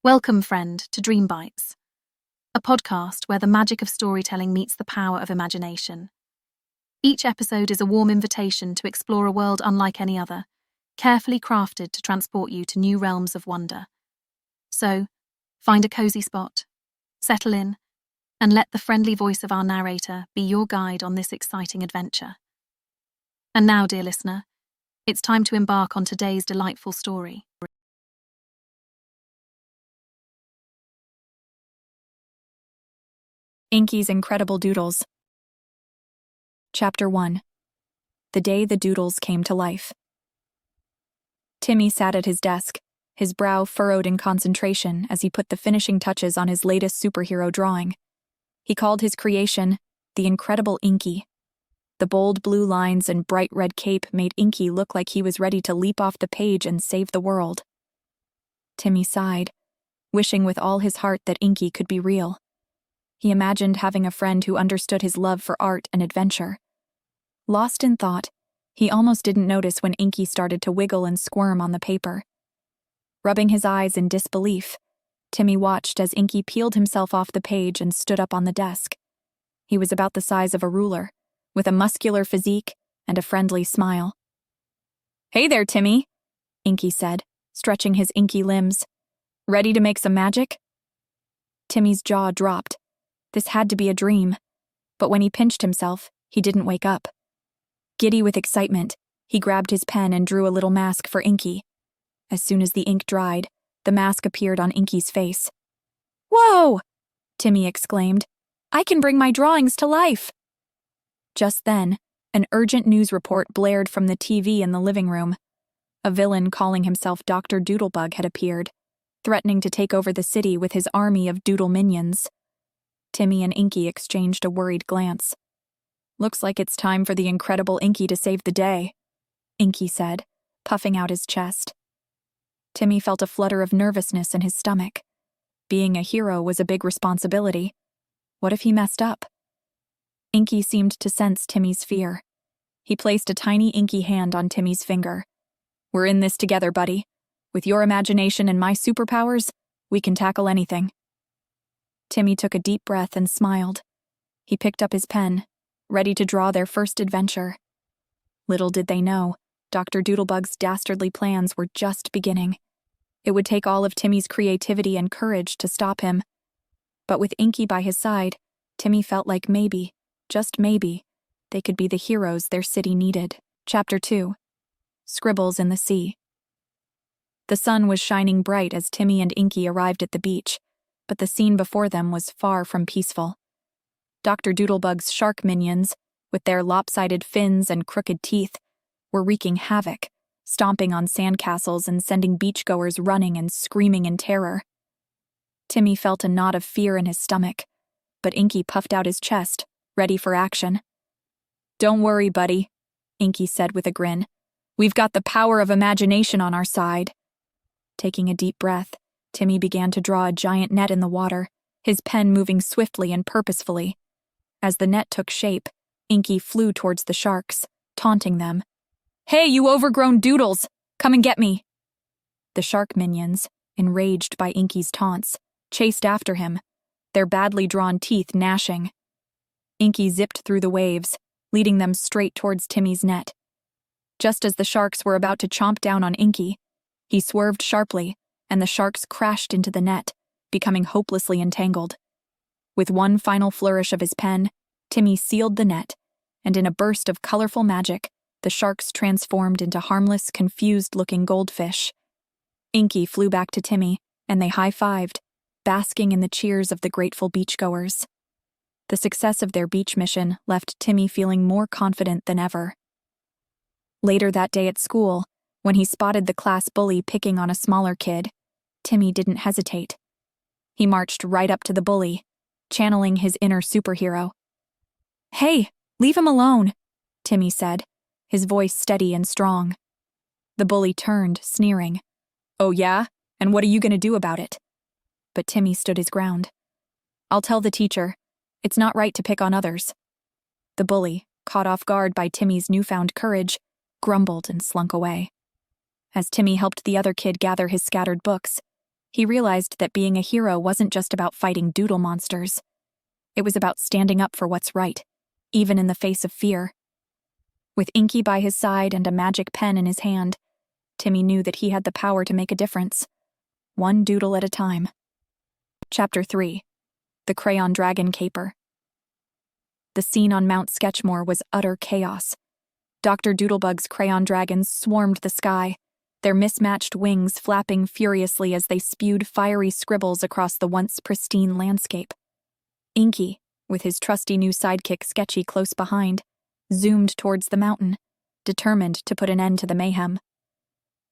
Welcome, friend, to Dream Bytes, a podcast where the magic of storytelling meets the power of imagination. Each episode is a warm invitation to explore a world unlike any other, carefully crafted to transport you to new realms of wonder. So, find a cozy spot, settle in, and let the friendly voice of our narrator be your guide on this exciting adventure. And now, dear listener, it's time to embark on today's delightful story. Inky's Incredible Doodles. Chapter 1. The Day the Doodles Came to Life. Timmy sat at his desk, his brow furrowed in concentration as he put the finishing touches on his latest superhero drawing. He called his creation the Incredible Inky. The bold blue lines and bright red cape made Inky look like he was ready to leap off the page and save the world. Timmy sighed, wishing with all his heart that Inky could be real. He imagined having a friend who understood his love for art and adventure. Lost in thought, he almost didn't notice when Inky started to wiggle and squirm on the paper. Rubbing his eyes in disbelief, Timmy watched as Inky peeled himself off the page and stood up on the desk. He was about the size of a ruler, with a muscular physique and a friendly smile. "Hey there, Timmy," Inky said, stretching his inky limbs. "Ready to make some magic?" Timmy's jaw dropped. This had to be a dream, but when he pinched himself, he didn't wake up. Giddy with excitement, he grabbed his pen and drew a little mask for Inky. As soon as the ink dried, the mask appeared on Inky's face. "Whoa!" Timmy exclaimed. "I can bring my drawings to life!" Just then, an urgent news report blared from the TV in the living room. A villain calling himself Dr. Doodlebug had appeared, threatening to take over the city with his army of doodle minions. Timmy and Inky exchanged a worried glance. "Looks like it's time for the Incredible Inky to save the day," Inky said, puffing out his chest. Timmy felt a flutter of nervousness in his stomach. Being a hero was a big responsibility. What if he messed up? Inky seemed to sense Timmy's fear. He placed a tiny inky hand on Timmy's finger. "We're in this together, buddy. With your imagination and my superpowers, we can tackle anything." Timmy took a deep breath and smiled. He picked up his pen, ready to draw their first adventure. Little did they know, Dr. Doodlebug's dastardly plans were just beginning. It would take all of Timmy's creativity and courage to stop him. But with Inky by his side, Timmy felt like maybe, just maybe, they could be the heroes their city needed. Chapter 2. Scribbles in the Sea. The sun was shining bright as Timmy and Inky arrived at the beach, but the scene before them was far from peaceful. Dr. Doodlebug's shark minions, with their lopsided fins and crooked teeth, were wreaking havoc, stomping on sandcastles and sending beachgoers running and screaming in terror. Timmy felt a knot of fear in his stomach, but Inky puffed out his chest, ready for action. "Don't worry, buddy," Inky said with a grin. "We've got the power of imagination on our side." Taking a deep breath, Timmy began to draw a giant net in the water, his pen moving swiftly and purposefully. As the net took shape, Inky flew towards the sharks, taunting them. "Hey, you overgrown doodles! Come and get me!" The shark minions, enraged by Inky's taunts, chased after him, their badly drawn teeth gnashing. Inky zipped through the waves, leading them straight towards Timmy's net. Just as the sharks were about to chomp down on Inky, he swerved sharply, and the sharks crashed into the net, becoming hopelessly entangled. With one final flourish of his pen, Timmy sealed the net, and in a burst of colorful magic, the sharks transformed into harmless, confused-looking goldfish. Inky flew back to Timmy, and they high-fived, basking in the cheers of the grateful beachgoers. The success of their beach mission left Timmy feeling more confident than ever. Later that day at school, when he spotted the class bully picking on a smaller kid, Timmy didn't hesitate. He marched right up to the bully, channeling his inner superhero. "Hey, leave him alone," Timmy said, his voice steady and strong. The bully turned, sneering. "Oh yeah? And what are you going to do about it?" But Timmy stood his ground. "I'll tell the teacher. It's not right to pick on others." The bully, caught off guard by Timmy's newfound courage, grumbled and slunk away. As Timmy helped the other kid gather his scattered books, He realized that being a hero wasn't just about fighting doodle monsters. It was about standing up for what's right, even in the face of fear. With Inky by his side and a magic pen in his hand, Timmy knew that he had the power to make a difference, one doodle at a time. Chapter 3. The Crayon Dragon Caper. The scene on Mount Sketchmore was utter chaos. Dr. Doodlebug's crayon dragons swarmed the sky, their mismatched wings flapping furiously as they spewed fiery scribbles across the once pristine landscape. Inky, with his trusty new sidekick Sketchy close behind, zoomed towards the mountain, determined to put an end to the mayhem.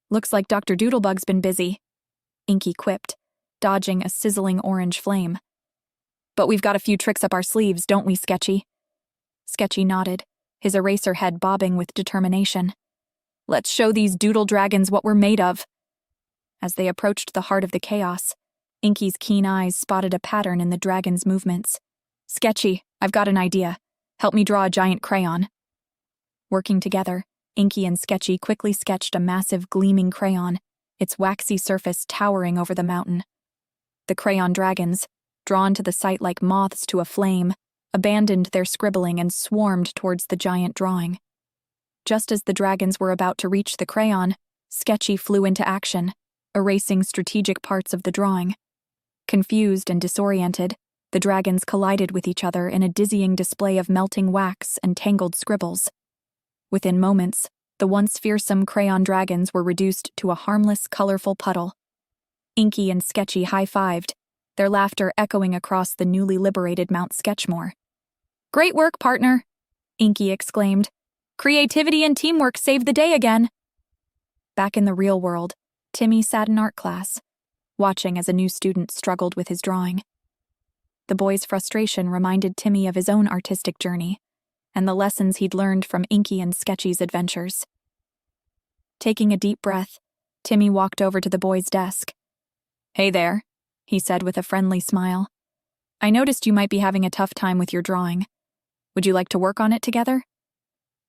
"Looks like Dr. Doodlebug's been busy," Inky quipped, dodging a sizzling orange flame. "But we've got a few tricks up our sleeves, don't we, Sketchy?" Sketchy nodded, his eraser head bobbing with determination. "Let's show these doodle dragons what we're made of." As they approached the heart of the chaos, Inky's keen eyes spotted a pattern in the dragon's movements. "Sketchy, I've got an idea. Help me draw a giant crayon." Working together, Inky and Sketchy quickly sketched a massive gleaming crayon, its waxy surface towering over the mountain. The crayon dragons, drawn to the site like moths to a flame, abandoned their scribbling and swarmed towards the giant drawing. Just as the dragons were about to reach the crayon, Sketchy flew into action, erasing strategic parts of the drawing. Confused and disoriented, the dragons collided with each other in a dizzying display of melting wax and tangled scribbles. Within moments, the once fearsome crayon dragons were reduced to a harmless, colorful puddle. Inky and Sketchy high-fived, their laughter echoing across the newly liberated Mount Sketchmore. "Great work, partner," Inky exclaimed. "Creativity and teamwork saved the day again." Back in the real world, Timmy sat in art class, watching as a new student struggled with his drawing. The boy's frustration reminded Timmy of his own artistic journey and the lessons he'd learned from Inky and Sketchy's adventures. Taking a deep breath, Timmy walked over to the boy's desk. "Hey there," he said with a friendly smile. "I noticed you might be having a tough time with your drawing. Would you like to work on it together?"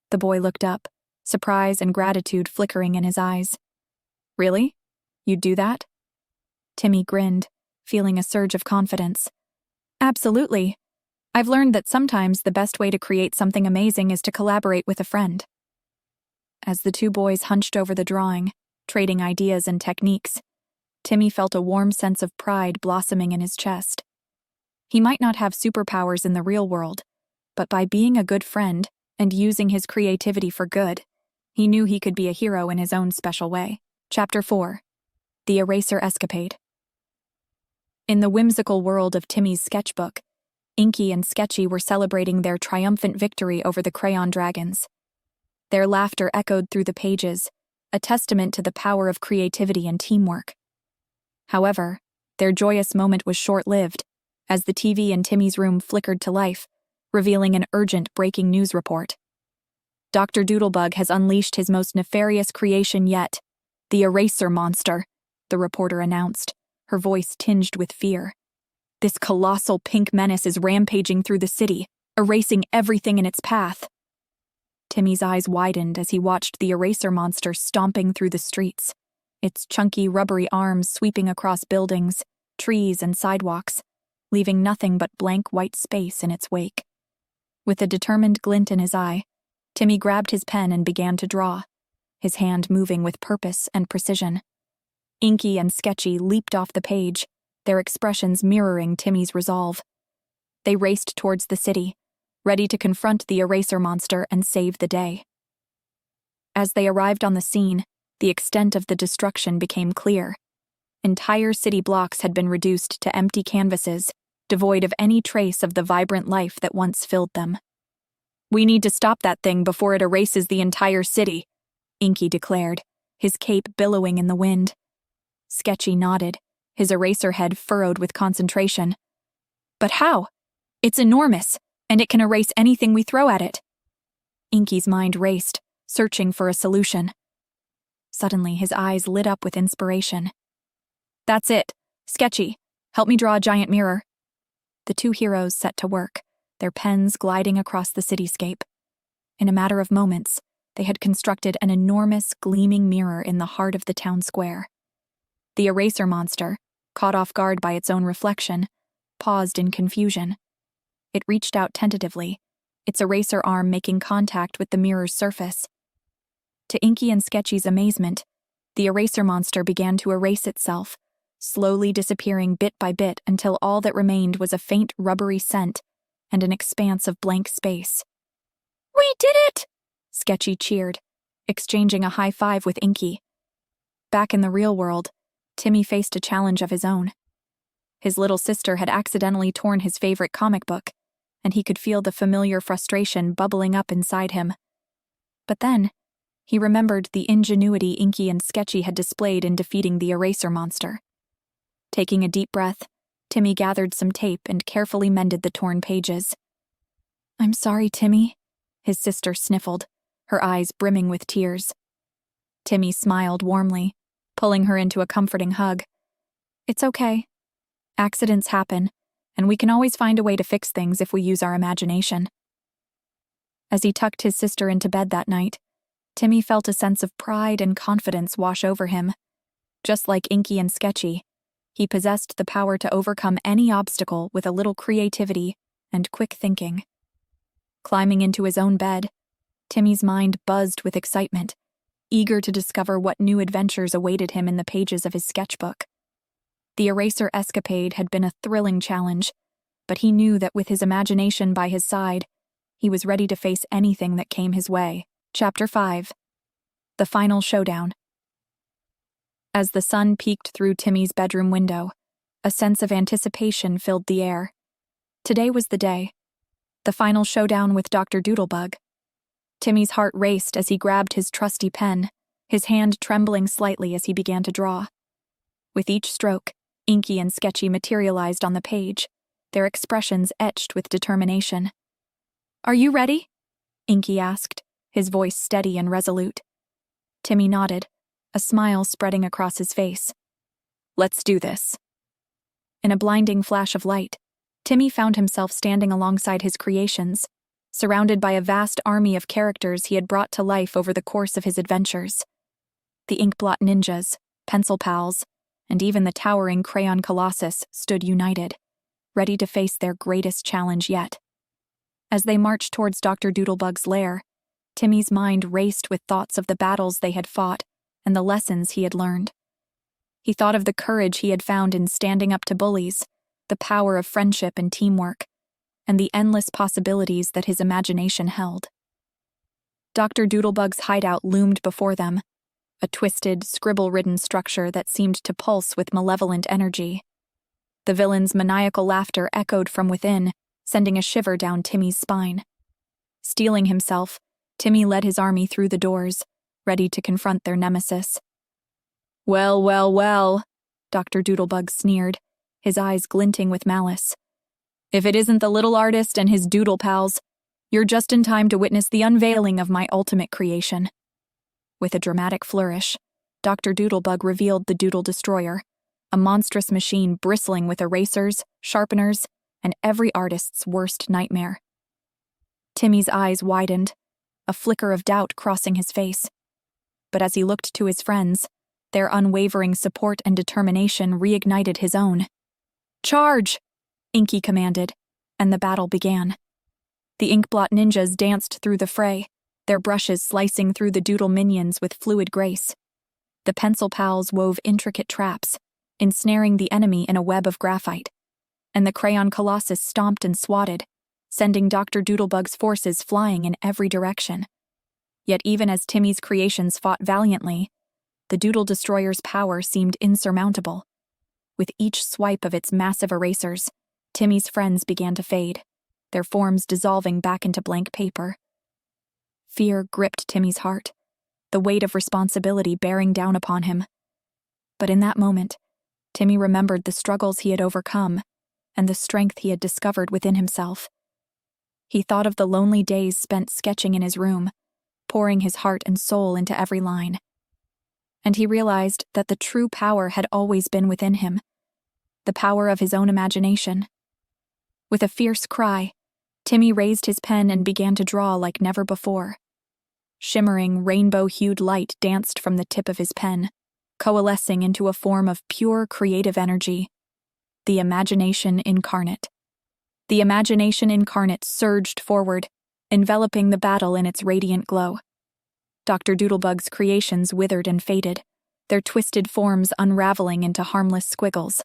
The boy looked up, surprise and gratitude flickering in his eyes. "Really? You'd do that?" Timmy grinned, feeling a surge of confidence. "Absolutely. I've learned that sometimes the best way to create something amazing is to collaborate with a friend." As the two boys hunched over the drawing, trading ideas and techniques, Timmy felt a warm sense of pride blossoming in his chest. He might not have superpowers in the real world, but by being a good friend and using his creativity for good, he knew he could be a hero in his own special way. Chapter 4. The Eraser Escapade. In the whimsical world of Timmy's sketchbook, Inky and Sketchy were celebrating their triumphant victory over the crayon dragons. Their laughter echoed through the pages, a testament to the power of creativity and teamwork. However, their joyous moment was short-lived, as the TV in Timmy's room flickered to life, revealing an urgent breaking news report. Dr. Doodlebug has unleashed his most nefarious creation yet, the Eraser Monster, the reporter announced, her voice tinged with fear. "This colossal pink menace is rampaging through the city, erasing everything in its path." Timmy's eyes widened as he watched the Eraser Monster stomping through the streets, its chunky, rubbery arms sweeping across buildings, trees, and sidewalks, leaving nothing but blank white space in its wake. With a determined glint in his eye, Timmy grabbed his pen and began to draw, his hand moving with purpose and precision. Inky and Sketchy leaped off the page, their expressions mirroring Timmy's resolve. They raced towards the city, ready to confront the Eraser Monster and save the day. As they arrived on the scene, the extent of the destruction became clear. Entire city blocks had been reduced to empty canvases, devoid of any trace of the vibrant life that once filled them. "We need to stop that thing before it erases the entire city," Inky declared, his cape billowing in the wind. Sketchy nodded, his eraser head furrowed with concentration. "But how? It's enormous, and it can erase anything we throw at it." Inky's mind raced, searching for a solution. Suddenly, his eyes lit up with inspiration. "That's it. Sketchy, help me draw a giant mirror." The two heroes set to work, their pens gliding across the cityscape. In a matter of moments, they had constructed an enormous, gleaming mirror in the heart of the town square. The Eraser Monster, caught off guard by its own reflection, paused in confusion. It reached out tentatively, its eraser arm making contact with the mirror's surface. To Inky and Sketchy's amazement, the eraser monster began to erase itself, slowly disappearing bit by bit until all that remained was a faint rubbery scent and an expanse of blank space. "We did it!" Sketchy cheered, exchanging a high five with Inky. Back in the real world, Timmy faced a challenge of his own. His little sister had accidentally torn his favorite comic book, and he could feel the familiar frustration bubbling up inside him. But then, he remembered the ingenuity Inky and Sketchy had displayed in defeating the eraser monster. Taking a deep breath, Timmy gathered some tape and carefully mended the torn pages. "I'm sorry, Timmy," his sister sniffled, her eyes brimming with tears. Timmy smiled warmly, pulling her into a comforting hug. "It's okay. Accidents happen, and we can always find a way to fix things if we use our imagination." As he tucked his sister into bed that night, Timmy felt a sense of pride and confidence wash over him. Just like Inky and Sketchy, he possessed the power to overcome any obstacle with a little creativity and quick thinking. Climbing into his own bed, Timmy's mind buzzed with excitement, eager to discover what new adventures awaited him in the pages of his sketchbook. The eraser escapade had been a thrilling challenge, but he knew that with his imagination by his side, he was ready to face anything that came his way. Chapter 5. The Final Showdown. As the sun peeked through Timmy's bedroom window, a sense of anticipation filled the air. Today was the day. The final showdown with Dr. Doodlebug. Timmy's heart raced as he grabbed his trusty pen, his hand trembling slightly as he began to draw. With each stroke, Inky and Sketchy materialized on the page, their expressions etched with determination. "Are you ready?" Inky asked, his voice steady and resolute. Timmy nodded, a smile spreading across his face. "Let's do this." In a blinding flash of light, Timmy found himself standing alongside his creations, surrounded by a vast army of characters he had brought to life over the course of his adventures. The inkblot ninjas, pencil pals, and even the towering crayon colossus stood united, ready to face their greatest challenge yet. As they marched towards Dr. Doodlebug's lair, Timmy's mind raced with thoughts of the battles they had fought and the lessons he had learned. He thought of the courage he had found in standing up to bullies, the power of friendship and teamwork, and the endless possibilities that his imagination held. Dr. Doodlebug's hideout loomed before them, a twisted, scribble-ridden structure that seemed to pulse with malevolent energy. The villain's maniacal laughter echoed from within, sending a shiver down Timmy's spine. Steeling himself, Timmy led his army through the doors, ready to confront their nemesis. "Well, well, well," Dr. Doodlebug sneered, his eyes glinting with malice. "If it isn't the little artist and his doodle pals, you're just in time to witness the unveiling of my ultimate creation." With a dramatic flourish, Dr. Doodlebug revealed the Doodle Destroyer, a monstrous machine bristling with erasers, sharpeners, and every artist's worst nightmare. Timmy's eyes widened, a flicker of doubt crossing his face. But as he looked to his friends, their unwavering support and determination reignited his own. "Charge!" Inky commanded, and the battle began. The inkblot ninjas danced through the fray, their brushes slicing through the doodle minions with fluid grace. The pencil pals wove intricate traps, ensnaring the enemy in a web of graphite, and the crayon colossus stomped and swatted, sending Dr. Doodlebug's forces flying in every direction. Yet even as Timmy's creations fought valiantly, the Doodle Destroyer's power seemed insurmountable. With each swipe of its massive erasers, Timmy's friends began to fade, their forms dissolving back into blank paper. Fear gripped Timmy's heart, the weight of responsibility bearing down upon him. But in that moment, Timmy remembered the struggles he had overcome and the strength he had discovered within himself. He thought of the lonely days spent sketching in his room, pouring his heart and soul into every line. And he realized that the true power had always been within him, the power of his own imagination. With a fierce cry, Timmy raised his pen and began to draw like never before. Shimmering, rainbow-hued light danced from the tip of his pen, coalescing into a form of pure creative energy. The imagination incarnate. The imagination incarnate surged forward, enveloping the battle in its radiant glow. Dr. Doodlebug's creations withered and faded, their twisted forms unraveling into harmless squiggles.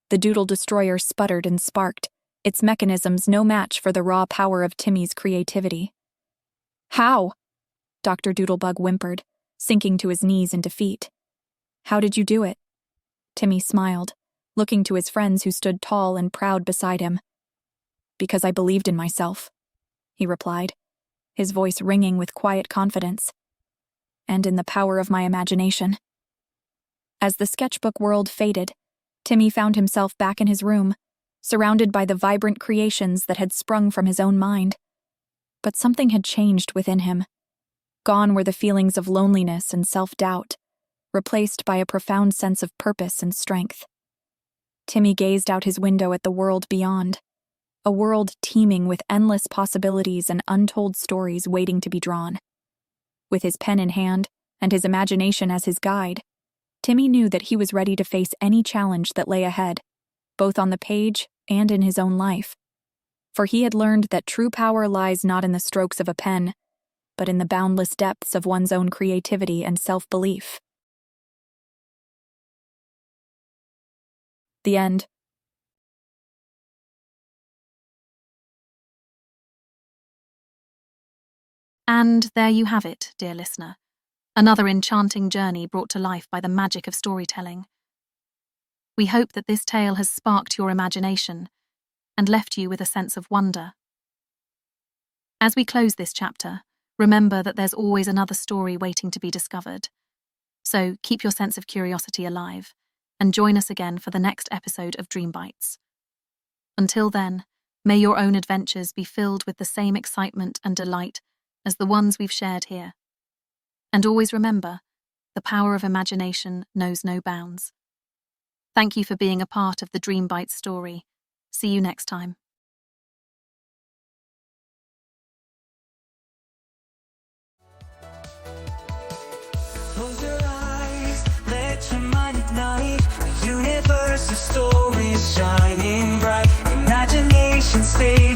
The Doodle Destroyer sputtered and sparked, its mechanisms no match for the raw power of Timmy's creativity. "How?" Dr. Doodlebug whimpered, sinking to his knees in defeat. "How did you do it?" Timmy smiled, looking to his friends who stood tall and proud beside him. "Because I believed in myself," he replied, his voice ringing with quiet confidence. "And in the power of my imagination." As the sketchbook world faded, Timmy found himself back in his room, surrounded by the vibrant creations that had sprung from his own mind. But something had changed within him. Gone were the feelings of loneliness and self-doubt, replaced by a profound sense of purpose and strength. Timmy gazed out his window at the world beyond, a world teeming with endless possibilities and untold stories waiting to be drawn. With his pen in hand and his imagination as his guide, Timmy knew that he was ready to face any challenge that lay ahead, both on the page and in his own life. For he had learned that true power lies not in the strokes of a pen, but in the boundless depths of one's own creativity and self-belief. The end. And there you have it, dear listener. Another enchanting journey brought to life by the magic of storytelling. We hope that this tale has sparked your imagination and left you with a sense of wonder. As we close this chapter, remember that there's always another story waiting to be discovered. So keep your sense of curiosity alive and join us again for the next episode of Dream Bytes. Until then, may your own adventures be filled with the same excitement and delight as the ones we've shared here. And always remember, the power of imagination knows no bounds. Thank you for being a part of the Dream Bytes story. See you next time. Close your eyes, let your mind ignite. The universe of stories shining bright. Imagination stays